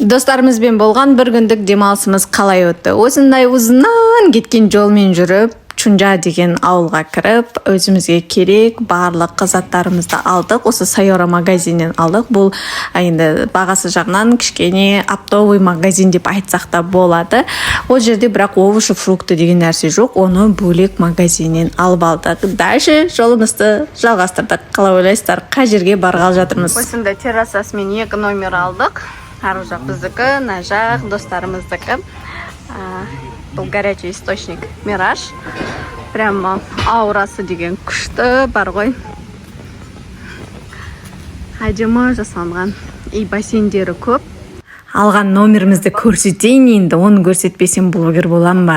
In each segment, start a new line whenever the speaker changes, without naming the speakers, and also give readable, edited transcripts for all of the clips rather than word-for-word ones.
Достарымызбен болған бір күндік демалысымыз қалай өтті? Осындай ұзыннан кеткен жолмен жүріп, Чунжа деген ауылға кіріп, өзімізге керек барлық заттарымызды алдық. Осы Сайора магазиннен алдық. Бұл енді бағасы жағынан кішкене оптовый магазин деп айтсақ та болады. Ол жерде бірақ овощи, фрукты деген нәрсе жоқ. Оны бөлек магазиннен алып алдық. Дальше жолымызды жалғастырдық. Қалай ойлайсыздар, қай жерге барғалы жатырмыз? Осындай террасасымен 2 номер алдық. Арғы жақ біздікі, мына жақ достарымыздікі. Бұл горячий источник Мираж. Прямо аурасы деген күшті бар ғой. Әдемі жасалған. И бассейндері көп. Алған номерімізді көрсетейін енді, оны көрсетпесем блогер болам ба.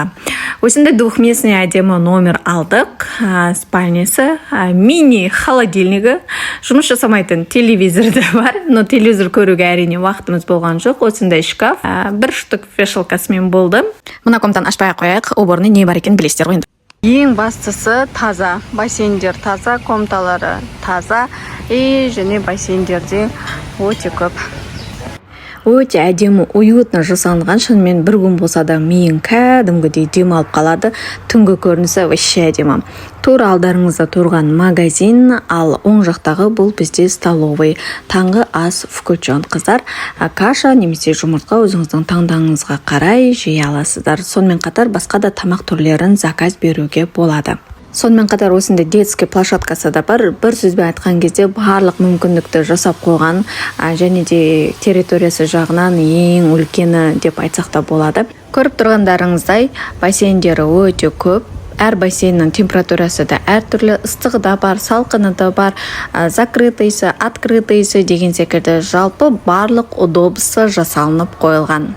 Осындай двухместный әдемі номер алдық. Спальнясы, мини холодильнигі, жұмыс жасамайтын телевизорды бар. Но телевизор көруге әрине уақытымыз болған жоқ. Осындай шкаф, бір штук вешалкасымен болды. Мына комнатаны ашпай қояйық, уборный не бар екен білесіздер ғой енді. Ең бастысы таза, бассейндер таза, комнаталары таза, және бассейндерде өте көп. Өте әдемі, уютно жасалынған, шынымен бір күн болса да миың кәдімгідей демалып қалады. Түнгі көрінісі вообще әдемі. Тура алдарыңызда тұрған магазин, ал оң жақтағы бұл бізде столовый. Таңғы ас включен. Қыздар каша немесе жұмыртқа өзіңіздің таңдауыңызға қарай жей аласыздар. Сонымен қатар басқа да тамақ түрлерін заказ беруге болады. Сонымен қатар осындай детский площадкасы да бар. Бір сөзбен айтқан кезде барлық мүмкіндікті жасап қойған, және де территориясы жағынан ең үлкені деп айтсақ та болады. Көріп тұрғандарыңыздай бассейндері өте көп. Әр бассейннің температурасы да әртүрлі, ыстығы да бар, салқыны да бар, закрытыйсы, открытыйсы деген секілді жалпы барлық удобство жасалынып қойылған.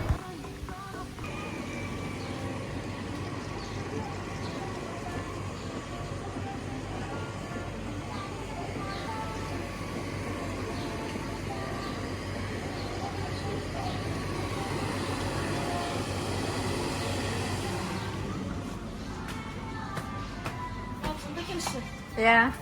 Yeah.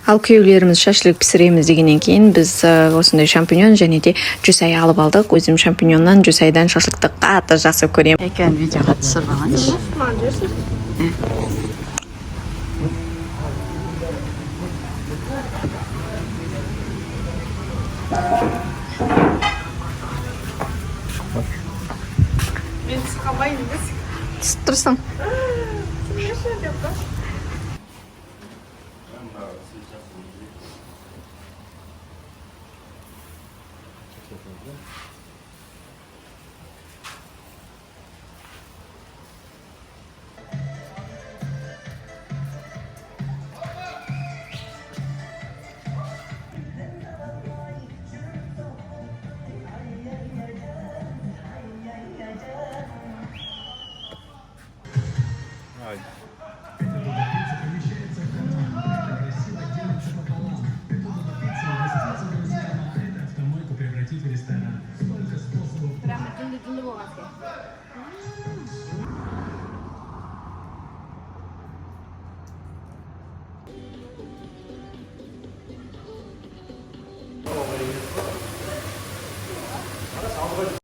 Ал күйеулеріміз шашлык пісіреміз дегеннен кейін біз осындай шампиньон және де жүсай алып алдық. Өзім шампиньоннан, жүсайдан шашлыкты қатты жақсы көремін. Екен видеоға түсіріп алайыншы.
Мен сықамайын біз.
Түсіп тұрсың.
Прямо дінді болған.